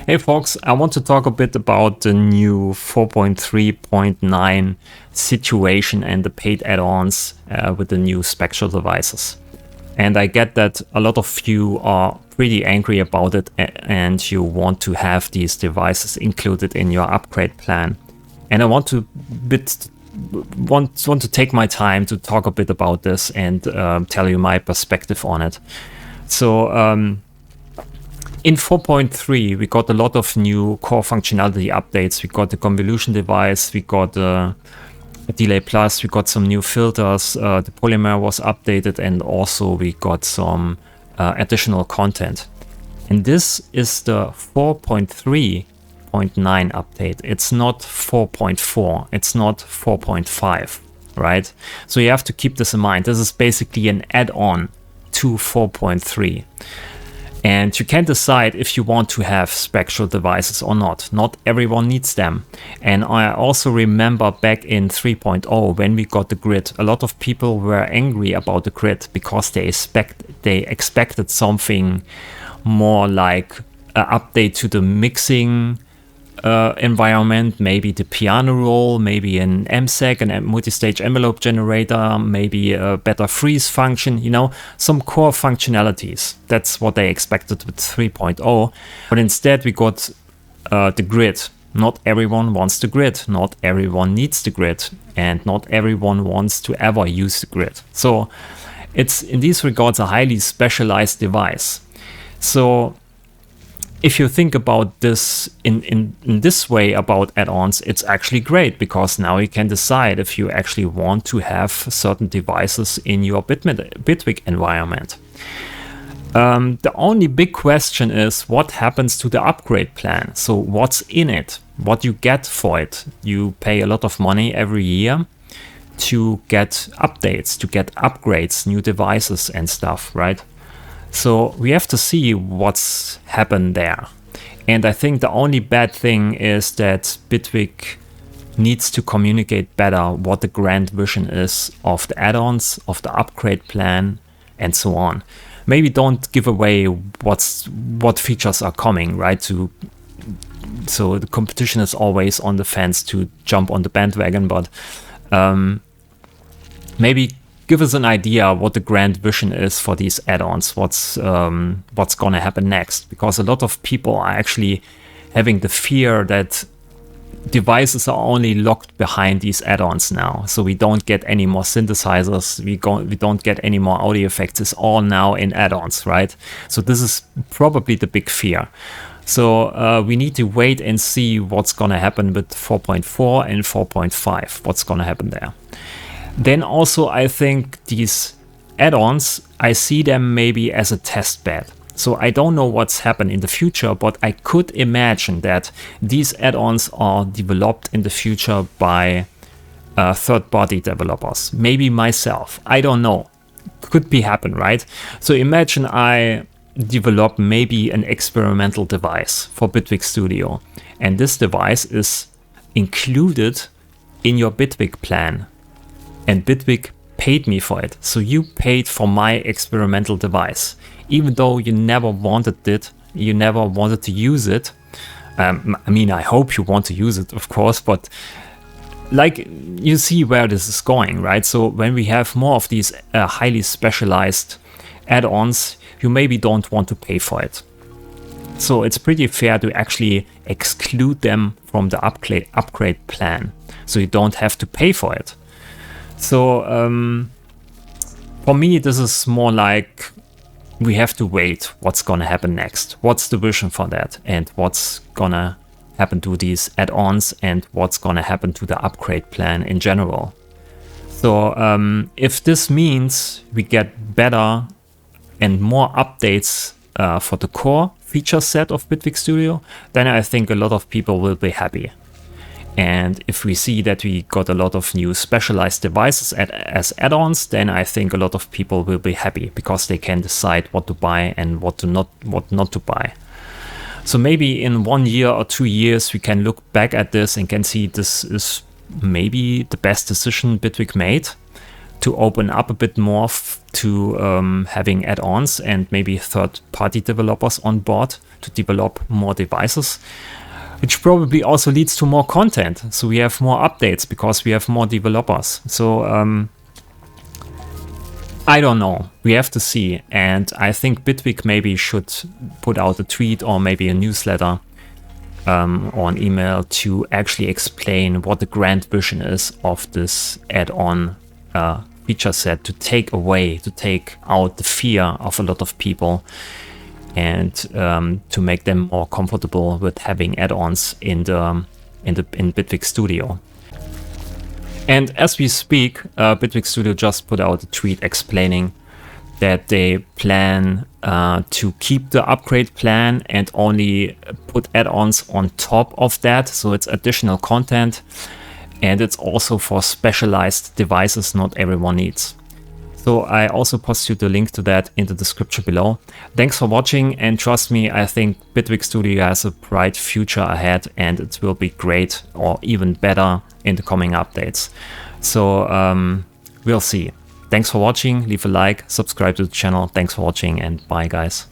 Hey folks, I want to talk a bit about the new 4.3.9 situation and the paid add-ons with the new spectral devices. And I get that a lot of you are pretty angry about it and you want to have these devices included in your upgrade plan. And I want to take my time to talk a bit about this and tell you my perspective on it. So in 4.3, we got a lot of new core functionality updates. We got the convolution device, we got a delay plus, we got some new filters, the polymer was updated, and also we got some additional content. And this is the 4.3.9 update. It's not 4.4, it's not 4.5, right? So you have to keep this in mind. This is basically an add-on to 4.3. And you can decide if you want to have spectral devices or not. Not everyone needs them. And I also remember back in 3.0 when we got the grid, a lot of people were angry about the grid because they expected something more like an update to the mixing environment, maybe the piano roll, maybe an MSEG, a multi-stage envelope generator, maybe a better freeze function, you know, some core functionalities. That's what they expected with 3.0. But instead we got the grid. Not everyone wants the grid. Not everyone needs the grid. And not everyone wants to ever use the grid. So it's in these regards a highly specialized device. So if you think about this in this way about add-ons, it's actually great because now you can decide if you actually want to have certain devices in your Bitwig environment. The only big question is what happens to the upgrade plan? So what's in it? What you get for it? You pay a lot of money every year to get updates, to get upgrades, new devices and stuff, right? So we have to see what's happened there. And I think the only bad thing is that Bitwig needs to communicate better what the grand vision is of the add-ons, of the upgrade plan, and so on. Maybe don't give away what features are coming, right? So the competition is always on the fence to jump on the bandwagon, but maybe give us an idea what the grand vision is for these add-ons, what's gonna happen next, because a lot of people are actually having the fear that devices are only locked behind these add-ons now. So we don't get any more synthesizers, we don't get any more audio effects. It's all now in add-ons, right? So this is probably the big fear. So we need to wait and see what's gonna happen with 4.4 and 4.5, what's gonna happen there. Then also I think these add-ons, I see them maybe as a test bed. So I don't know what's happened in the future, but I could imagine that these add-ons are developed in the future by third-party developers. Maybe myself, I don't know. Could be happen, right? So imagine I develop maybe an experimental device for Bitwig Studio. And this device is included in your Bitwig plan. And Bitwig paid me for it. So you paid for my experimental device. Even though you never wanted it, you never wanted to use it. I mean, I hope you want to use it, of course, but like you see where this is going, right? So when we have more of these highly specialized add-ons, you maybe don't want to pay for it. So it's pretty fair to actually exclude them from the upgrade plan. So you don't have to pay for it. So for me, this is more like we have to wait what's gonna happen next. What's the vision for that? And what's gonna happen to these add-ons and what's gonna happen to the upgrade plan in general. So if this means we get better and more updates for the core feature set of Bitwig Studio, then I think a lot of people will be happy. And if we see that we got a lot of new specialized devices as add-ons, then I think a lot of people will be happy because they can decide what to buy and what not to buy. So maybe in 1 year or 2 years, we can look back at this and can see this is maybe the best decision Bitwig made to open up a bit more to having add-ons and maybe third-party developers on board to develop more devices, which probably also leads to more content. So we have more updates because we have more developers. So I don't know. We have to see. And I think Bitwig maybe should put out a tweet or maybe a newsletter or an email to actually explain what the grand vision is of this add-on feature set, to take out the fear of a lot of people and to make them more comfortable with having add-ons in Bitwig Studio. And as we speak, Bitwig Studio just put out a tweet explaining that they plan to keep the upgrade plan and only put add-ons on top of that. So it's additional content, and it's also for specialized devices not everyone needs. So I also posted the link to that in the description below. Thanks for watching, and trust me, I think Bitwig Studio has a bright future ahead, and it will be great or even better in the coming updates. So we'll see. Thanks for watching, leave a like, subscribe to the channel. Thanks for watching, and bye guys.